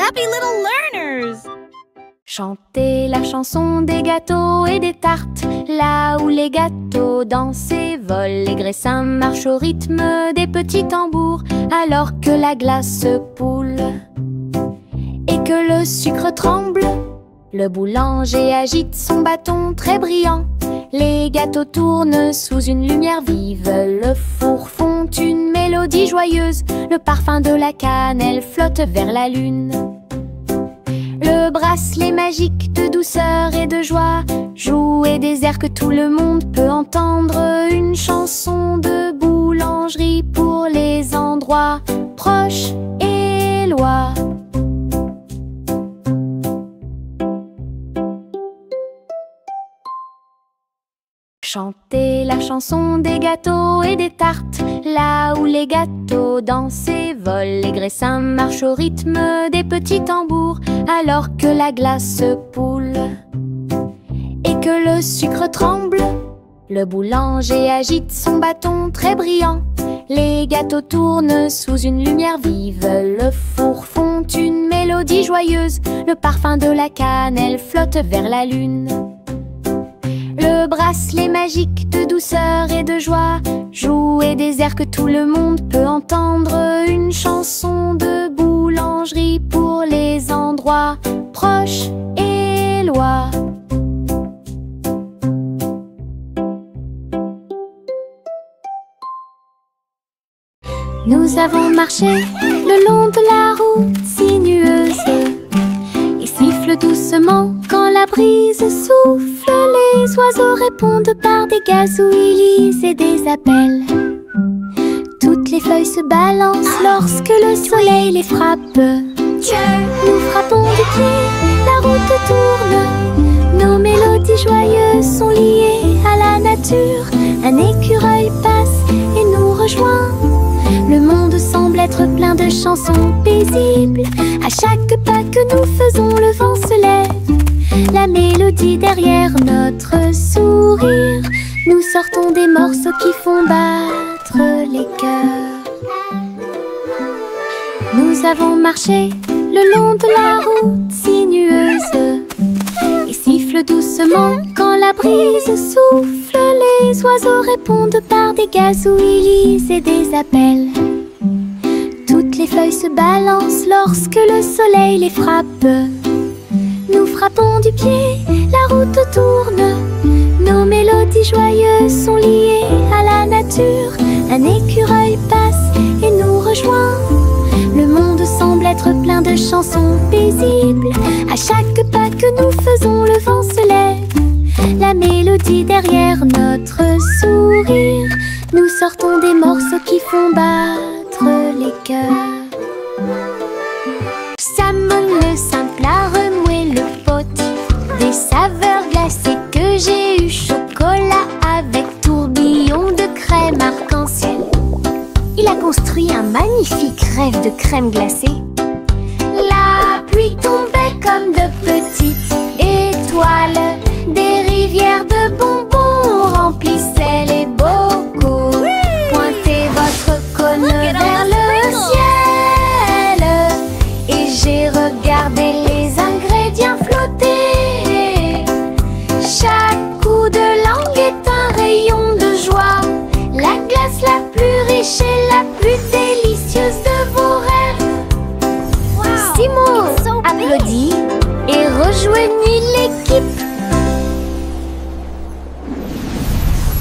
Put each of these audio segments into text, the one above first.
happy little learners! Chantez la chanson des gâteaux et des tartes, là où les gâteaux dansent et volent. Les graissins marchent au rythme des petits tambours, alors que la glace poule et que le sucre tremble. Le boulanger agite son bâton très brillant. Les gâteaux tournent sous une lumière vive. Le four fond une mélodie joyeuse. Le parfum de la cannelle flotte vers la lune. Le bracelet magique de douceur et de joie jouer des airs que tout le monde peut entendre. Une chanson de boulangerie pour les endroits proches et loin. Chantez la chanson des gâteaux et des tartes, là où les gâteaux dansent et volent. Les graissins marchent au rythme des petits tambours, alors que la glace poule et que le sucre tremble. Le boulanger agite son bâton très brillant. Les gâteaux tournent sous une lumière vive. Le four fond une mélodie joyeuse. Le parfum de la cannelle flotte vers la lune. Le bracelet magique de douceur et de joie jouer des airs que tout le monde peut entendre. Une chanson de boulangerie pour les endroits proches et loin. Nous avons marché le long de la route sinueuse. Il siffle doucement quand la brise souffle. Les oiseaux répondent par des gazouillis et des appels. Toutes les feuilles se balancent lorsque le soleil les frappe. Nous frappons du pied, la route tourne. Nos mélodies joyeuses sont liées à la nature. Un écureuil passe et nous rejoint. Le monde semble être plein de chansons paisibles. À chaque pas que nous faisons, le vent se lève. La mélodie derrière notre sourire. Nous sortons des morceaux qui font battre les cœurs. Nous avons marché le long de la route sinueuse. Il siffle doucement quand la brise souffle. Les oiseaux répondent par des gazouillis et des appels. Toutes les feuilles se balancent lorsque le soleil les frappe. Nous frappons du pied, la route tourne. Nos mélodies joyeuses sont liées à la nature. Un écureuil passe et nous rejoint. Le monde semble être plein de chansons paisibles. À chaque pas que nous faisons, le vent se lève. La mélodie derrière notre sourire. Nous sortons des morceaux qui font battre les cœurs. Salmon le simple a remué le pot. Des saveurs glacées que j'ai eu. Chocolat avec tourbillon de crème arc-en-ciel. Il a construit un magnifique rêve de crème glacée. La pluie tombait comme de petites étoiles. Des rivières de bonbons remplissaient les bocaux. Pointez votre cône vers le ciel et j'ai regardé les ingrédients flotter. Chaque coup de langue est un rayon de joie. La glace la plus riche et la plus délicieuse de vos rêves. Simo applaudit et rejoignit l'équipe.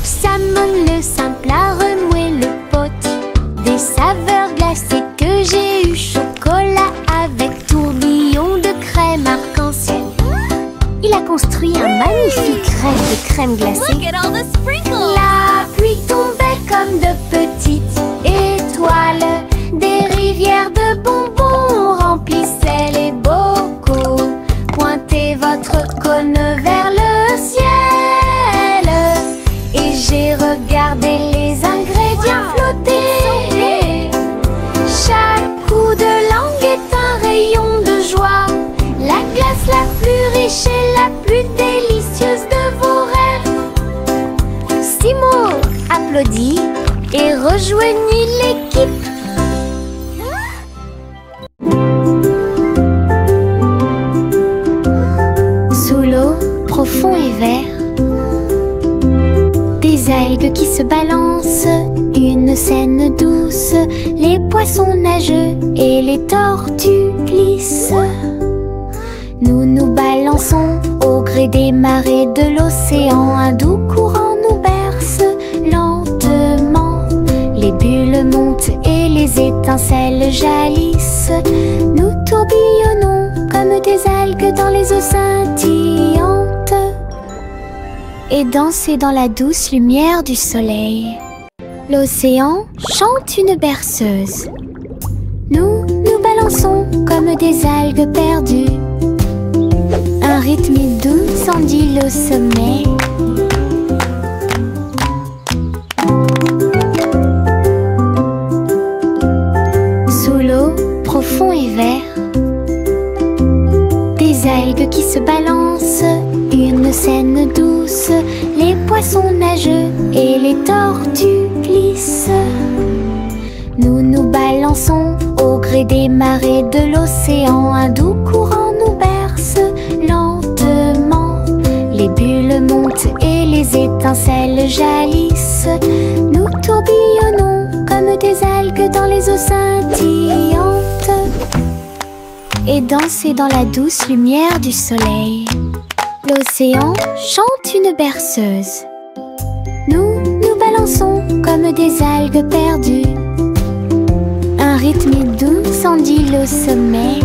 Salmon le simple a remué le pot. Des saveurs glacées que j'ai eu. Chocolat avec tourbillon de crème arc-en-ciel. Il a construit un magnifique rêve de crème glacée. La pluie tombait comme de petites étoiles. Des rivières de bonbons remplissaient les bocaux. Pointez votre cône vers le ciel et j'ai regardé les ingrédients flotter. Chaque coup de langue est un rayon de joie. La glace la plus riche et la plus délicieuse de vos rêves. Simo applaudit et rejoignit l'équipe. scène douce, les poissons nagent et les tortues glissent. Nous nous balançons au gré des marées de l'océan. Un doux courant nous berce lentement. Les bulles montent et les étincelles jaillissent. Nous tourbillonnons comme des algues dans les eaux scintillantes et danser dans la douce lumière du soleil. L'océan chante une berceuse. Nous nous balançons comme des algues perdues. Un rythme doux s'endile au sommet. Sous l'eau, profond et vert, des algues qui se balancent, une scène douce, les poissons nagent et les tortues glissent. Nous nous balançons au gré des marées de l'océan. Un doux courant nous berce lentement. Les bulles montent et les étincelles jaillissent. Nous tourbillonnons comme des algues dans les eaux scintillantes et danser dans la douce lumière du soleil. L'océan chante une berceuse. Nous nous balançons comme des algues perdues. Un rythme doux s'endile au sommet.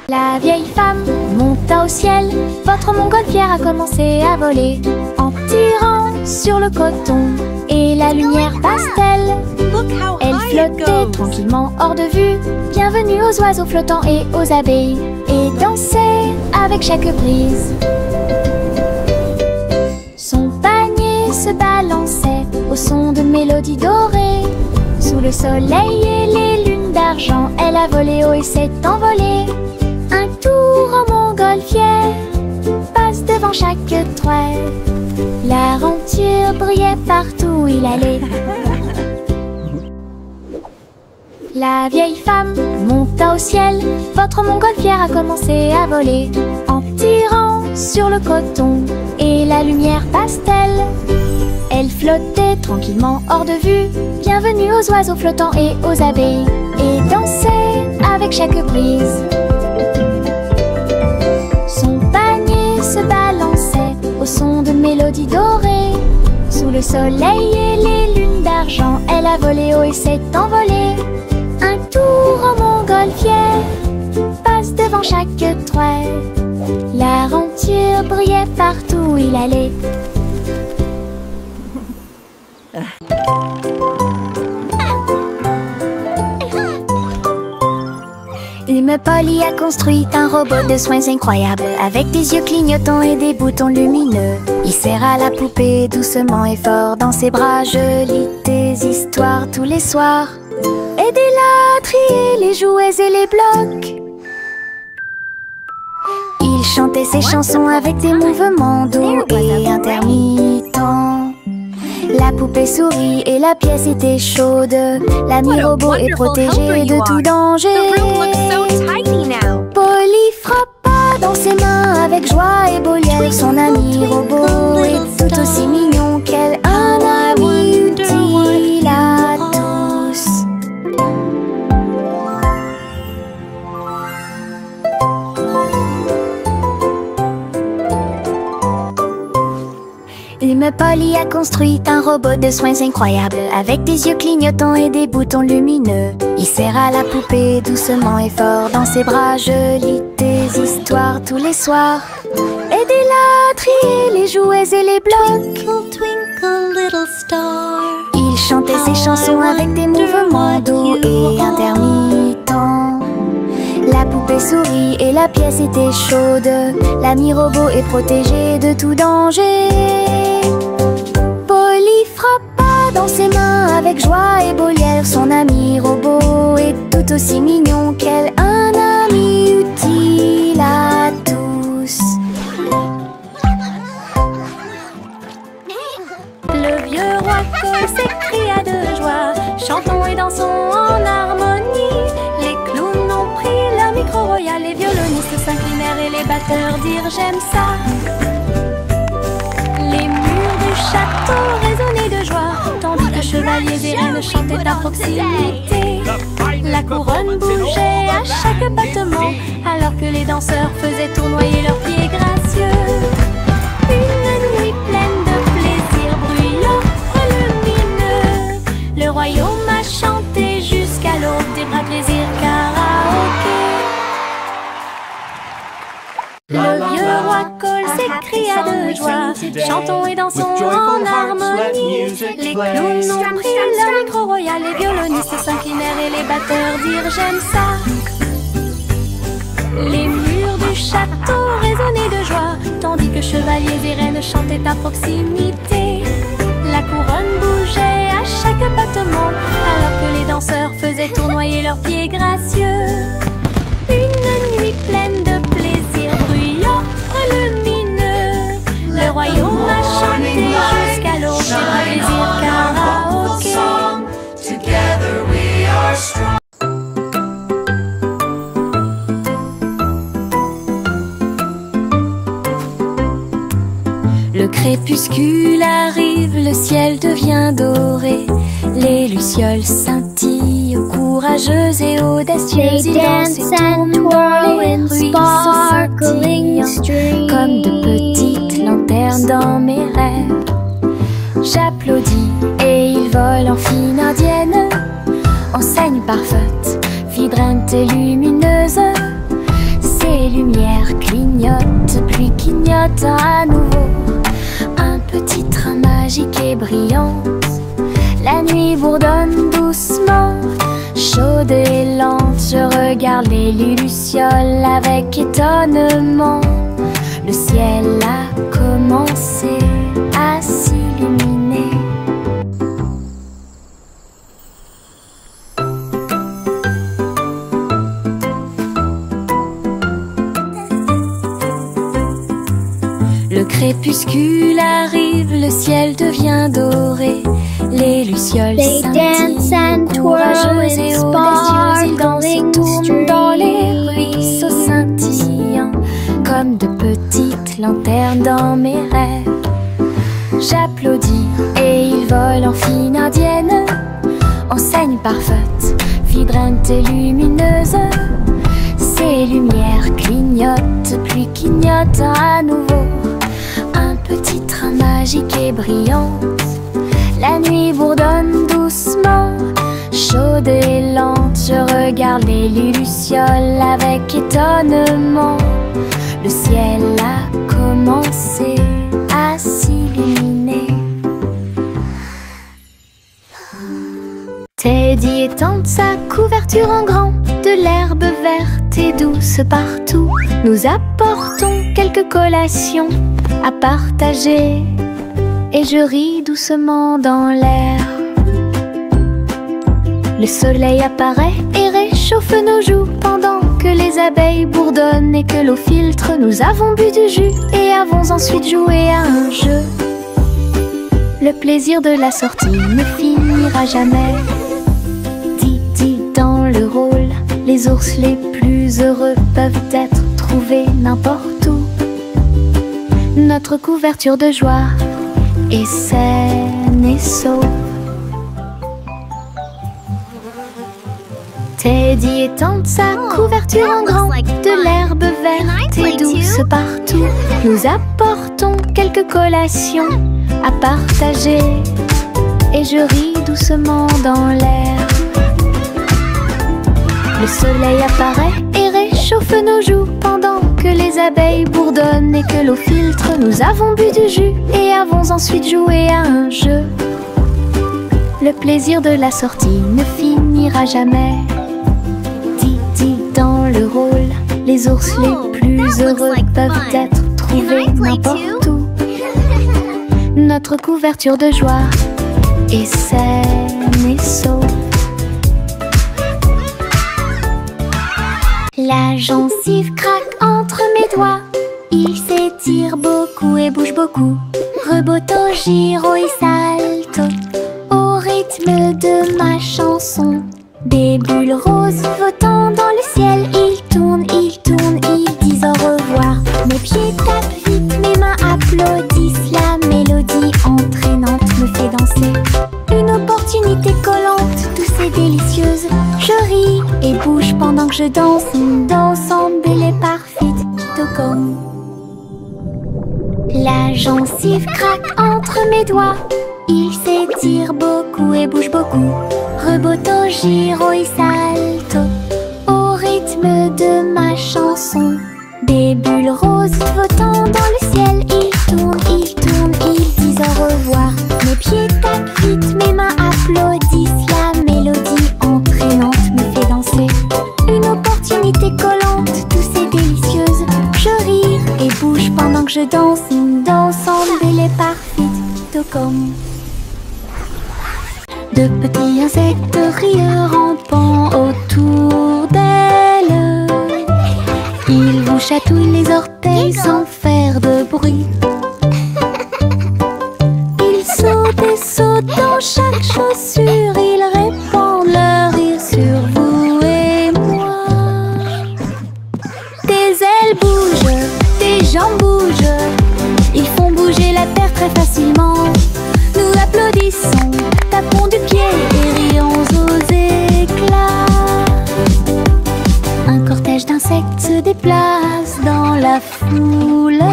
La vieille femme monta au ciel. Votre montgolfière a commencé à voler en tirant sur le coton et la lumière pastel. Elle flottait tranquillement hors de vue. Bienvenue aux oiseaux flottants et aux abeilles, et dansait avec chaque brise. Son panier se balançait au son de mélodies dorées. Sous le soleil et les lunes d'argent, elle a volé haut et s'est envolée. Un tour en montgolfière passe devant chaque trait. L'aventure brillait partout où il allait. La vieille femme monta au ciel. Votre montgolfière a commencé à voler en tirant sur le coton et la lumière pastel. Elle flottait tranquillement hors de vue. Bienvenue aux oiseaux flottants et aux abeilles, et dansait avec chaque brise. Son panier se balançait au son de mélodies dorées. Sous le soleil et les lunes d'argent, elle a volé haut et s'est envolée. Un tour en montgolfière passe devant chaque trait. L'aventure brillait partout où il allait. Une Polly a construit un robot de soins incroyable, avec des yeux clignotants et des boutons lumineux. Il serra la poupée doucement et fort dans ses bras. Je lis tes histoires tous les soirs. Aidez-la à trier les jouets et les blocs. Il chantait ses chansons avec des mouvements doux et intermittents. La poupée sourit et la pièce était chaude. L'ami robot est protégé de tout danger. Polly frappa dans ses mains avec joie et Bolière. Son ami robot est tout aussi mignon qu'elle. Un ami utile à tous. Une Polly a construit un robot de soins incroyable, avec des yeux clignotants et des boutons lumineux. Il serra la poupée doucement et fort dans ses bras. Je lis tes histoires tous les soirs. Aidez-la à trier les jouets et les blocs. Twinkle, twinkle, little star. Il chantait ses chansons avec des mouvements doux et intermittents. La poupée sourit et la pièce était chaude. L'ami robot est protégé de tout danger. Polly frappa dans ses mains avec joie et Bolière. Son ami robot est tout aussi mignon qu'elle. Un ami utile à tous. Le vieux roi s'écria de joie. Chantons et dansons en harmonie. Les clowns ont pris leur micro royal. Les violonistes s'inclinèrent et les batteurs dirent j'aime ça. Les murs du château résonnaient de joie, tandis que chevaliers et reines chantaient à proximité. La couronne bougeait à chaque battement, alors que les danseurs faisaient tournoyer leurs pieds gracieux. Une nuit pleine de plaisir bruyant, lumineux, le royaume a chanté jusqu'à l'aube des bras plaisir karaoké. Le vieux roi Cole s'écria de joie, chantons et dansons en harmonie. Les clowns ont pris leur micro royal, les violonistes s'inclinèrent et les batteurs dirent j'aime ça. Les murs du château résonnaient de joie, tandis que chevaliers et reines chantaient à proximité. La couronne bougeait à chaque battement, alors que les danseurs faisaient tournoyer leurs pieds gracieux. Une nuit pleine de plaisir bruyant, lumineux, le royaume a chanté jusqu'à l'aube des bras plaisir karaoké. Together we are strong. Le crépuscule arrive, le ciel devient doré, les lucioles scintillent, courageuses et audacieuses. Ils dansent et tournent dans les ruisseaux scintillants, comme de petites lanternes dans mes rêves. J'applaudis et ils volent en fine indienne, enseigne parfaite, vibrante et lumineuse. Ces lumières clignotent, puis clignotent à nouveau. Un petit train magique et brillante, la nuit bourdonne doucement, chaude et lente. Je regarde les lucioles avec étonnement. Le ciel a commencé à s'illuminer. Le crépuscule arrive, le ciel devient doré, les lucioles scintillent, courageuses et audacieuses. Ils dansent et tournent dans les ruisseaux scintillants, comme de petites lanternes dans mes rêves. J'applaudis et ils volent en fine indienne, enseigne parfaite, vibrante et lumineuse. Ces lumières clignotent, puis clignotent à nouveau. Un petit train magique et brillante, la nuit bourdonne doucement, chaude et lente. Je regarde les lucioles avec étonnement. Le ciel a commencé à s'illuminer. Teddy étend sa couverture en grand, de l'herbe verte et douce partout. Nous apportons quelques collations à partager, et je ris doucement dans l'air. Le soleil apparaît et réchauffe nos joues, pendant que les abeilles bourdonnent et que l'eau filtre. Nous avons bu du jus et avons ensuite joué à un jeu. Le plaisir de la sortie ne finira jamais. Didi dans le rôle, les ours les plus heureux peuvent être trouvés n'importe où. Notre couverture de joie est saine et sauve. Teddy étend sa couverture en grand, de l'herbe verte et douce partout. Nous apportons quelques collations à partager, et je ris doucement dans l'air. Le soleil apparaît et réchauffe nos joues, pendant que les abeilles bourdonnent et que l'eau filtre. Nous avons bu du jus et avons ensuite joué à un jeu. Le plaisir de la sortie ne finira jamais. Didi dans le rôle, les ours les plus heureux peuvent être trouvés n'importe où. Notre couverture de joie est saine et sauve. La gencive craque entre mes doigts, il s'étire beaucoup et bouge beaucoup. Reboto, giro et salto au rythme de ma chanson. Des boules roses flottant dans le ciel, ils tournent, ils disent au revoir. Mes pieds tapent vite, mes mains applaudissent, la mélodie entraînante me fait danser. collante, douce et délicieuse. Je ris et bouge pendant que je danse, une danse embellée parfaite, tout comme. La gencive craque entre mes doigts. Il s'étire beaucoup et bouge beaucoup. Reboto, giro et salto au rythme de ma chanson. Des bulles roses flottant dans le ciel. Ils tournent, ils disent au revoir. Mes pieds tapent vite, mes mains applaudissent. La mélodie entraînante me fait danser. Une opportunité collante, douce et délicieuse. Je ris et bouge pendant que je danse, une danse embellée parfaite, tout comme. De petits insectes rieurs rampant autour d'elle. Ils vous chatouillent les orteils sans faire de bruit. Ils sautent et sautent dans chaque chaussure. Ils répandent leur rire sur vous et moi. Tes ailes bougent, tes jambes bougent. Ils font bouger la terre très facilement. Nous applaudissons, tapons du pied et rions aux éclats. Un cortège d'insectes se déplace dans la foule.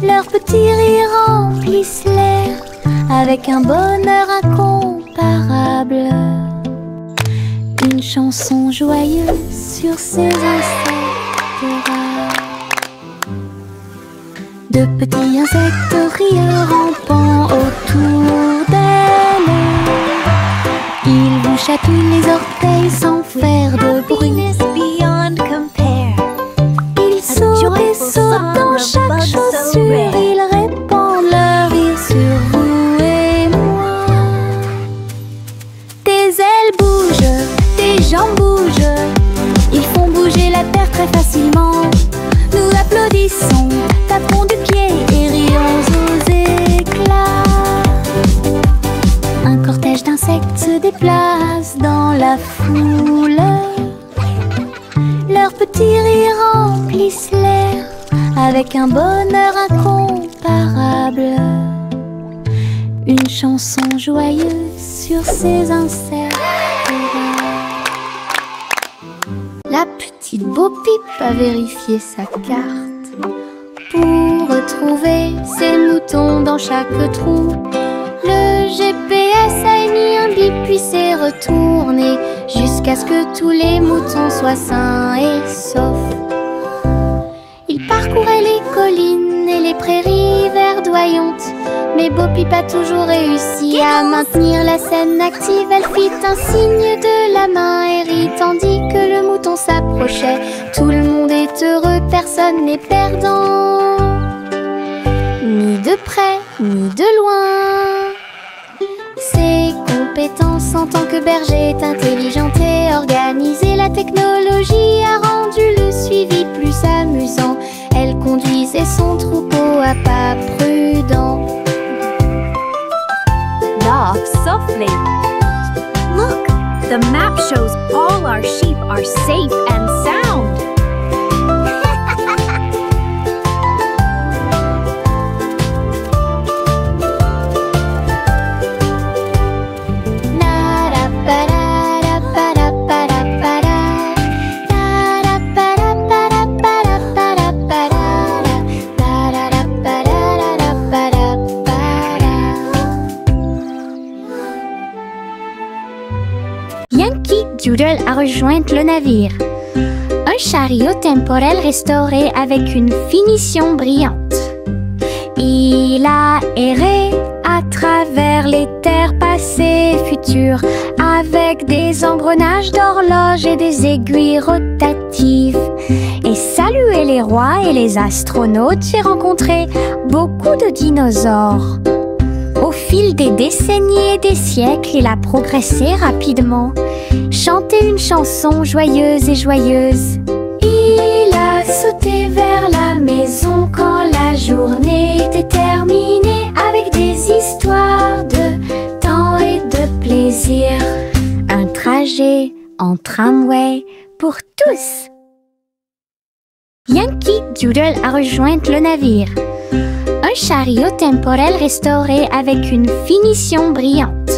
Leurs petits rires remplissent l'air avec un bonheur incomparable. Une chanson joyeuse sur ces insectes rares. De petits insectes rieurs rampant autour d'elle. Ils vous chatouillent les orteils sans faire de bruit. Ils sautent et sautent dans chaque chaussure. Ils répandent leur rire sur vous et moi. Tes ailes bougent, tes jambes bougent. Ils font bouger la terre très facilement. Nous applaudissons, tapons du pied et rions aux éclats. Un cortège d'insectes se déplace dans la foule. Leurs petits rires remplissent l'air avec un bonheur incomparable. Une chanson joyeuse sur ces insectes rares. La petite Bo-Peep a vérifié sa carte pour retrouver ses moutons dans chaque trou. Le GPS a émis un bip puis s'est retourné jusqu'à ce que tous les moutons soient sains et saufs. Il parcourait les collines et les prairies verdoyantes, mais Bo-Peep a toujours réussi à maintenir la scène active. Elle fit un signe de la main et rit tandis que le mouton s'approchait. Tout le monde est heureux, personne n'est perdant, ni de près, ni de loin. Ses compétences en tant que berger est intelligente et organisée. La technologie a rendu le suivi plus amusant. Elle conduisait son troupeau à pas prudents. Walk softly. Look, the map shows all our sheep are safe and sound. Yankee Doodle a rejoint le navire. Un chariot temporel restauré avec une finition brillante. Il a erré à travers les terres passées et futures, avec des engrenages d'horloges et des aiguilles rotatives. Et salué les rois et les astronautes, j'ai rencontré beaucoup de dinosaures. Au fil des décennies et des siècles, il a progressé rapidement, chanté une chanson joyeuse et joyeuse. Il a sauté vers la maison quand la journée était terminée, avec des histoires de temps et de plaisir. Un trajet en tramway pour tous. Yankee Doodle a rejoint le navire. Un chariot temporel restauré avec une finition brillante.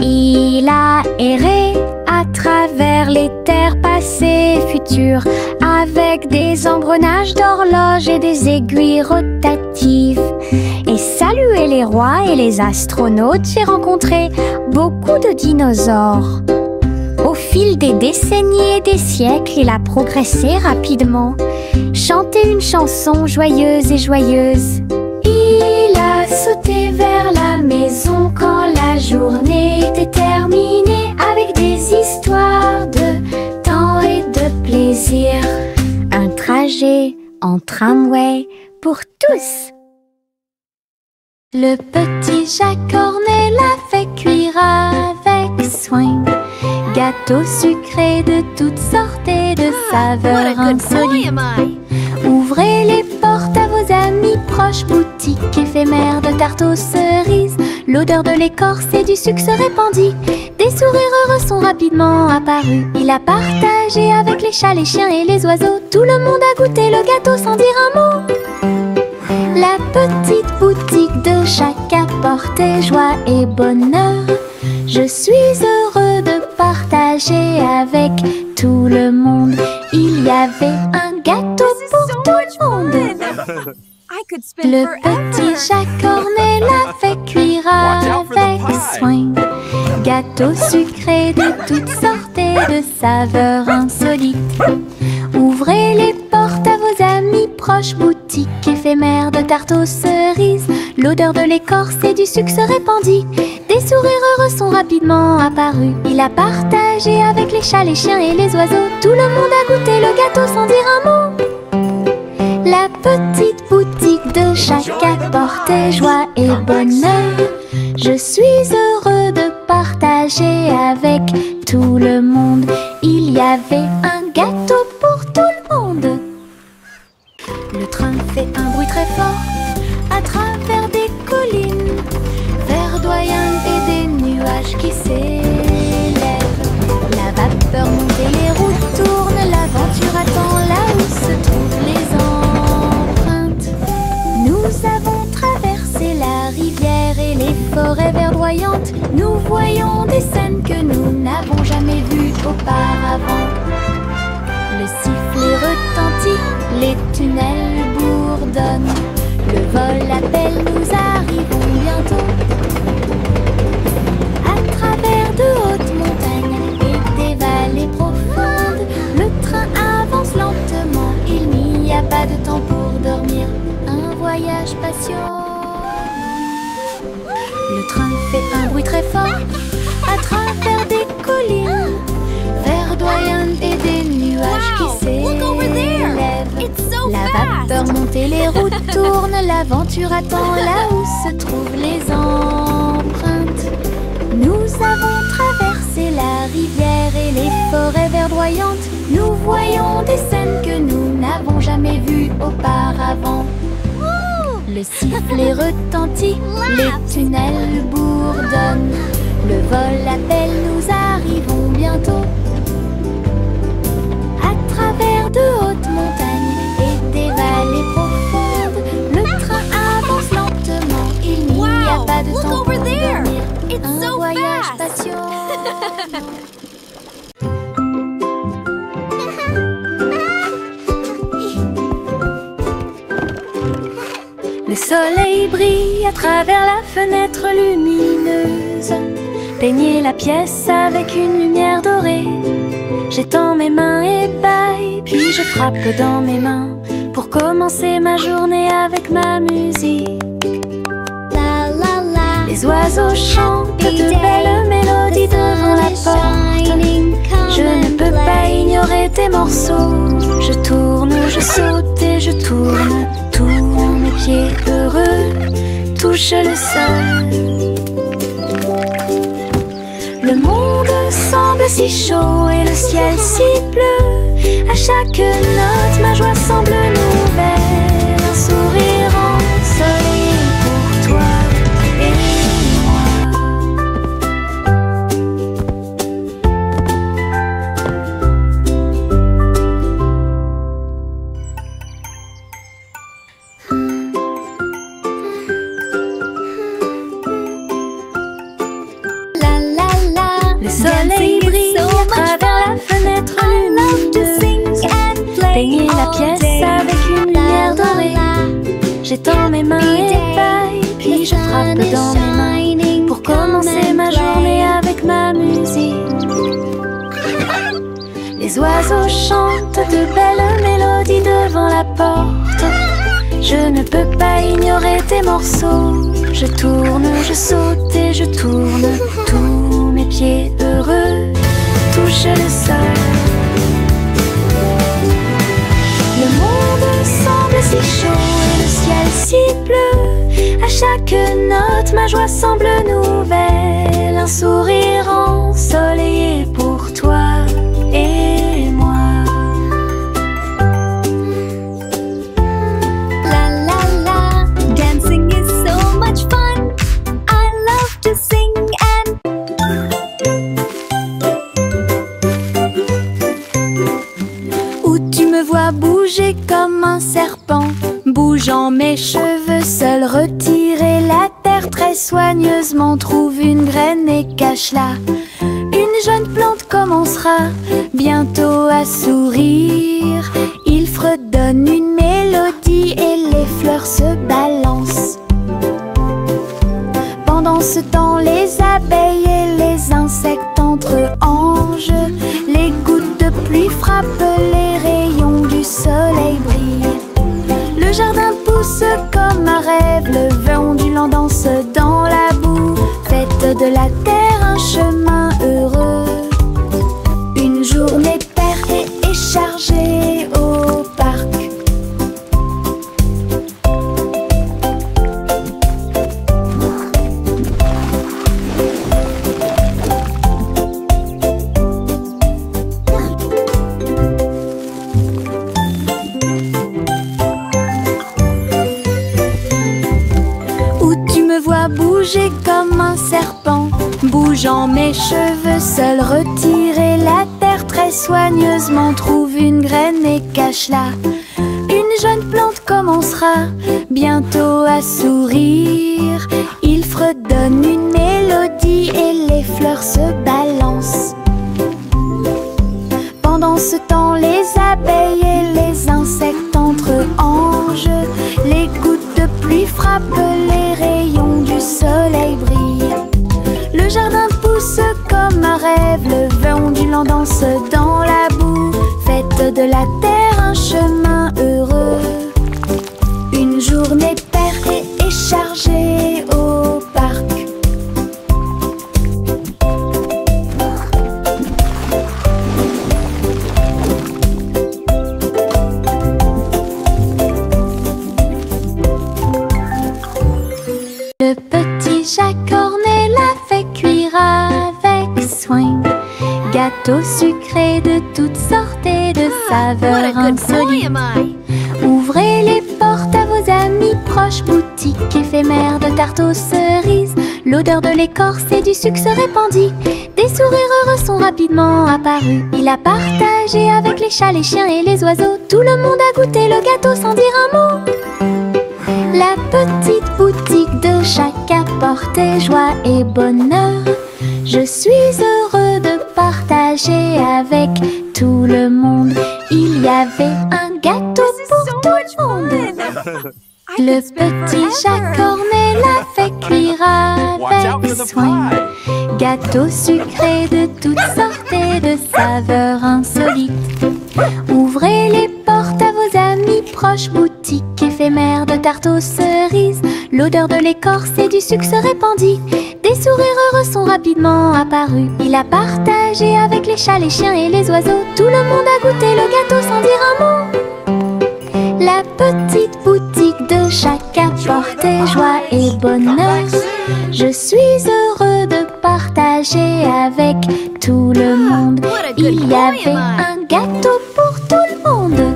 Il a erré à travers les terres passées et futures, avec des engrenages d'horloges et des aiguilles rotatives. Et salué les rois et les astronautes, j'ai rencontré beaucoup de dinosaures. Au fil des décennies et des siècles, il a progressé rapidement, chanté une chanson joyeuse et joyeuse. Il a sauté vers la maison quand la journée était terminée, avec des histoires de temps et de plaisir. Un trajet en tramway pour tous. Le petit Jacques Cornet l'a fait cuire avec soin. Gâteaux sucrés de toutes sortes et de saveurs insolites. Ouvrez les portes à vos amis proches, boutique éphémère de tarte aux cerises. L'odeur de l'écorce et du sucre se répandit. Des sourires heureux sont rapidement apparus. Il a partagé avec les chats, les chiens et les oiseaux. Tout le monde a goûté le gâteau sans dire un mot. La petite boutique de Jacques apportait joie et bonheur. Je suis heureux de partager avec tout le monde. Il y avait un gâteau pour tout le monde. Le petit Jacques Cornet l'a fait cuire avec soin. Gâteau sucré de toutes sortes et de saveurs insolites. Ouvrez les portes à vos amis proches, boutique éphémère de tarte aux cerises. L'odeur de l'écorce et du sucre se répandit. Des sourires heureux sont rapidement apparus. Il a partagé avec les chats, les chiens et les oiseaux. Tout le monde a goûté le gâteau sans dire un mot. La petite boutique de Jacques apportait joie et bonheur. Je suis heureux de partager avec tout le monde. Il y avait un gâteau pour tout le monde. Le train fait un bruit très fort à travers des collines verdoyantes et des nuages qui s'élèvent. La vapeur monte et les roues tournent. L'aventure attend là où se trouvent les empreintes. Nous avons traversé la rivière et les forêts verdoyantes. Nous voyons des scènes que nous n'avons jamais vues auparavant. Le sifflet retentit, les tunnels bourdonnent. Le vol appelle, nous arrivons bientôt. À travers de hautes montagnes et des vallées profondes, le train avance lentement. Il n'y a pas de temps pour dormir. Un voyage patient. Le train fait un bruit très fort à travers des collines verdoyantes et des nuages qui s'élèvent. La vapeur monte et les roues tournent. L'aventure attend là où se trouvent les empreintes. Nous avons traversé la rivière et les forêts verdoyantes. Nous voyons des scènes que nous n'avons jamais vues auparavant. Le sifflet retentit, les tunnels bourdonnent. Le vol appelle, nous arrivons bientôt. À travers de hautes montagnes et des vallées profondes, le train avance lentement. Il n'y a pas de temps pour dormir. Un voyage patient. Le soleil brille à travers la fenêtre lumineuse. Peignez la pièce avec une lumière dorée. J'étends mes mains et bâille, puis je frappe dans mes mains pour commencer ma journée avec ma musique. La la la. Les oiseaux chantent de belles mélodies devant la porte. Je ne peux pas ignorer tes morceaux. Je tourne, je saute et je tourne. Tous mes pieds heureux touchent le sol. Le monde semble si chaud et le ciel si bleu. À chaque note, ma joie semble nouvelle. Un sourire ensoleillé pour toi et moi. La la Le soleil brille à travers la fenêtre lumineuse. Peigner la pièce avec une lumière dorée. J'étends mes mains et paille, puis je frappe dans mes mains pour commencer ma journée avec ma musique. Les oiseaux chantent de belles mélodies devant la porte. Je ne peux pas ignorer tes morceaux. Je tourne, je saute et je tourne. Tous mes pieds heureux touchent le sol. Le monde semble si chaud et le ciel si bleu. À chaque note, ma joie semble nouvelle. Un sourire ensoleillé pour toi et moi. La la la, dancing is so much fun. I love to sing and Où tu me vois bouger comme un serpent, bougeant mes cheveux, seul retirer la terre très soigneusement. Trouve une graine et cache-la. Une jeune plante commencera bientôt à sourire. Il fredonne une mélodie et les fleurs se balancent. Pendant ce temps, les abeilles et les insectes entrent en jeu. Les gouttes de pluie frappent, les rayons du soleil brillent. Le jardin pousse comme un rêve, le vent ondulant danse dans la boue. Faites de la terre un chemin heureux. Une journée paire et chargée au parc. Où tu me vois bouger comme un serpent, bougeant mes cheveux, seul retirer la terre très soigneusement. Trouve une graine et cache-la. Une jeune plante commencera bientôt à sourire. Il fredonne une mélodie et les fleurs se balancent. Pendant ce temps, les abeilles et les insectes entrent en jeu. Les gouttes de pluie frappent, les rayons du soleil brillent. Le jardin pousse comme un rêve, le vent ondulant danse dans la boue. Faites de la terre un chemin heureux. Une journée paire et chargée au parc. Le petit chat cornet l'a fait cuire avec soin. Gâteau sucré de toutes sortes et de saveurs insolites. Ouvrez les portes à vos amis proches, boutique éphémère de tarte aux cerises. L'odeur de l'écorce et du sucre se répandit. Des sourires heureux sont rapidement apparus. Il a partagé avec les chats, les chiens et les oiseaux. Tout le monde a goûté le gâteau sans dire un mot. La petite boutique de chaque apportait joie et bonheur. Je suis heureux de partager avec tout le monde. Il y avait un gâteau pour tout le monde. Le petit chat cornet l'a fait cuire avec soin. Gâteau sucré de toutes sortes et de saveurs insolites. Ouvrez les portes à vos amis proches, boutique éphémère de tarte aux cerises. L'odeur de l'écorce et du sucre se répandit. Des sourires heureux sont rapidement apparus. Il a partagé avec les chats, les chiens et les oiseaux. Tout le monde a goûté le gâteau sans dire un mot. La petite boutique de chaque apportait joie et bonheur. Je suis heureux de partager avec tout le monde. Il y avait un gâteau pour tout le monde.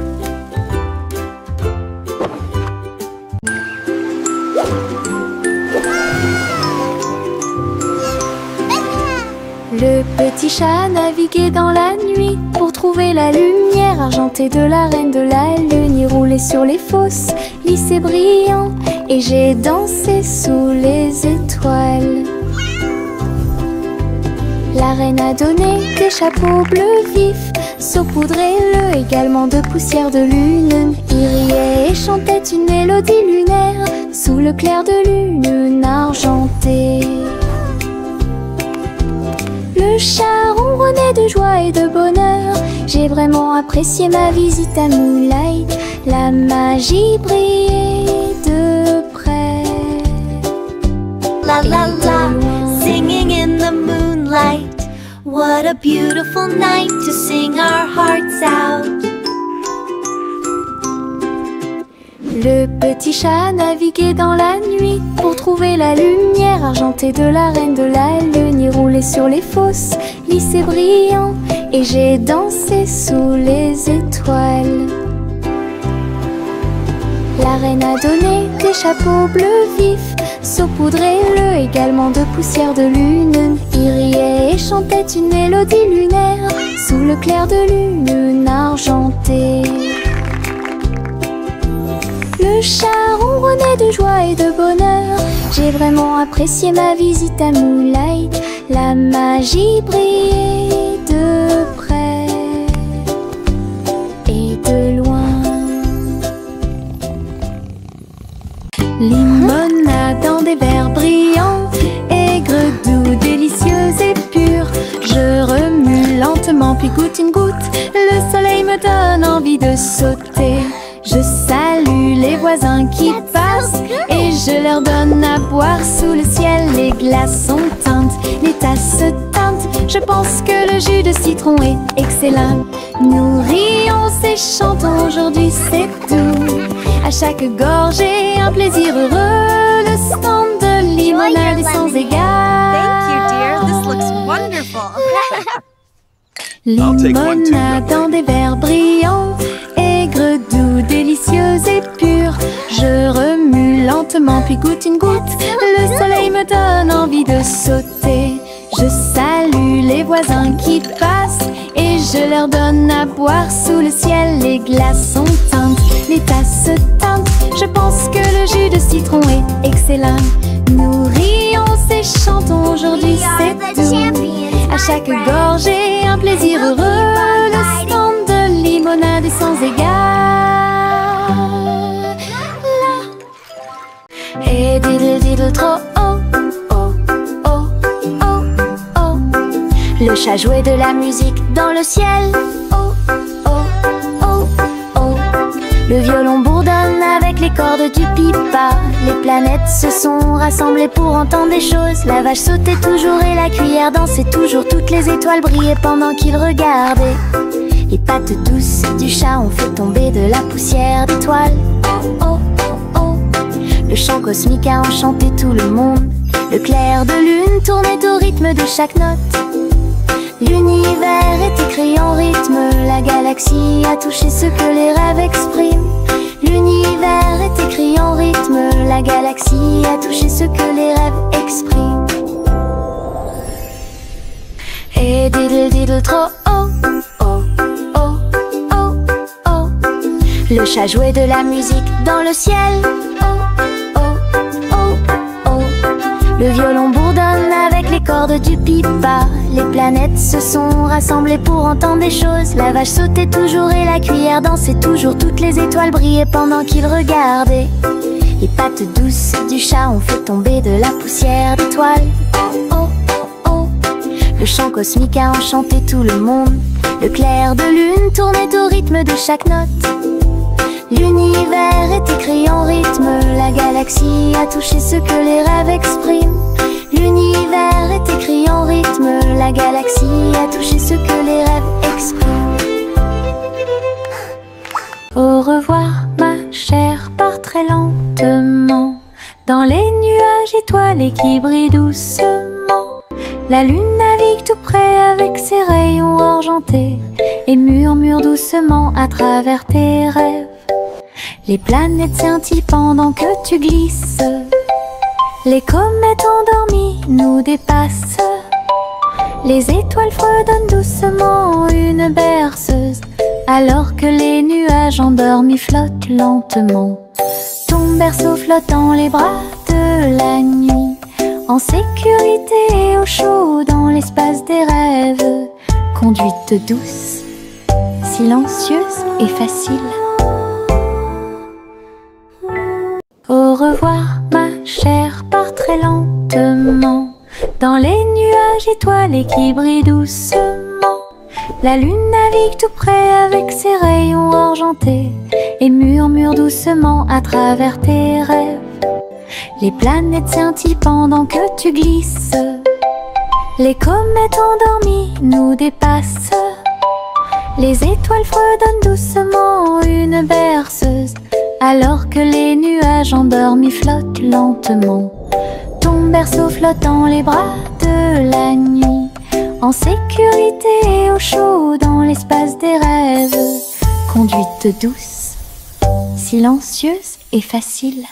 Le petit chat naviguait dans la nuit pour trouver la lumière argentée de la reine de la lune. Il roulait sur les fosses, lissé brillant, et j'ai dansé sous les étoiles. La reine a donné des chapeaux bleus vifs, saupoudrez-le également de poussière de lune. Il riait et chantait une mélodie lunaire sous le clair de lune argentée. Le chat ronronnait de joie et de bonheur. J'ai vraiment apprécié ma visite à Moonlight. La magie brillait de près. La la la, singing in the moonlight. What a beautiful night to sing our hearts out. Le petit chat naviguait dans la nuit pour trouver la lumière argentée de la reine de la lune. Il roulait sur les fosses, lissés brillants, et j'ai dansé sous les étoiles. La reine a donné des chapeaux bleus vifs, saupoudrez-le également de poussière de lune. Il riait et chantait une mélodie lunaire sous le clair de lune argentée. Le chat ronronnait de joie et de bonheur. J'ai vraiment apprécié ma visite à Moonlight. La magie brillait de près et de loin. Limonade dans des verres brillants, aigre, doux, délicieuse et pure. Je remue lentement puis goûte une goutte. Le soleil me donne envie de sauter. Je salue les voisins qui passent et je leur donne à boire sous le ciel. Les glaçons teintent, les tasses se teintent. Je pense que le jus de citron est excellent. Nous rions et chantons, aujourd'hui c'est tout. À chaque gorgée, un plaisir heureux. Le stand de limonade est sans égal. Thank you, dear. This looks wonderful. Limonade dans des verres brillants, aigre, doux, délicieuse et pure. Je remue lentement puis goûte une goutte. Le soleil me donne envie de sauter. Je salue les voisins qui passent et je leur donne à boire sous le ciel. Les glaçons teintent, les tasses se teintent. Je pense que le jus de citron est excellent. Nous rions et chantons, aujourd'hui c'est tout. À chaque gorgée, un plaisir heureux. Le stand de limonade est sans égal. Et diddle diddle trop oh, oh, oh, oh, oh. Le chat jouait de la musique dans le ciel. Oh, oh, oh, oh. Le violon bourdonne avec les cordes du pipa. Les planètes se sont rassemblées pour entendre des choses. La vache sautait toujours et la cuillère dansait toujours. Toutes les étoiles brillaient pendant qu'il regardait. Les pattes douces du chat ont fait tomber de la poussière d'étoiles. Oh, oh, oh, oh. Le chant cosmique a enchanté tout le monde. Le clair de lune tournait au rythme de chaque note. L'univers est écrit en rythme. La galaxie a touché ce que les rêves expriment. L'univers est écrit en rythme. La galaxie a touché ce que les rêves expriment. Et diddle diddle trop oh, oh, oh, oh, oh. Le chat jouait de la musique dans le ciel. Oh, oh, oh, oh. Le violon bourdonne avec les cordes du pipa. Les planètes se sont rassemblées pour entendre des choses. La vache sautait toujours et la cuillère dansait toujours. Toutes les étoiles brillaient pendant qu'il regardait. Les pattes douces du chat ont fait tomber de la poussière d'étoiles. Oh, oh, oh, oh. Le chant cosmique a enchanté tout le monde. Le clair de lune tournait au rythme de chaque note. L'univers est écrit en rythme. La galaxie a touché ce que les rêves expriment. L'univers est écrit en rythme. La galaxie a touché ce que les rêves expriment. Au revoir ma chère, pars très lentement dans les nuages étoilés qui brillent doucement. La lune navigue tout près avec ses rayons argentés et murmure doucement à travers tes rêves. Les planètes scintillent pendant que tu glisses. Les comètes endormies nous dépassent. Les étoiles fredonnent doucement une berceuse, alors que les nuages endormis flottent lentement. Ton berceau flotte dans les bras de la nuit. En sécurité et au chaud dans l'espace des rêves. Conduite douce, silencieuse et facile. Au revoir ma chère, pars très lentement dans les nuages étoilés qui brillent doucement. La lune navigue tout près avec ses rayons argentés et murmure doucement à travers tes rêves. Les planètes scintillent pendant que tu glisses. Les comètes endormies nous dépassent. Les étoiles fredonnent doucement une berceuse, alors que les nuages endormis flottent lentement. Ton berceau flotte dans les bras de la nuit, en sécurité et au chaud dans l'espace des rêves. Conduite douce, silencieuse et facile.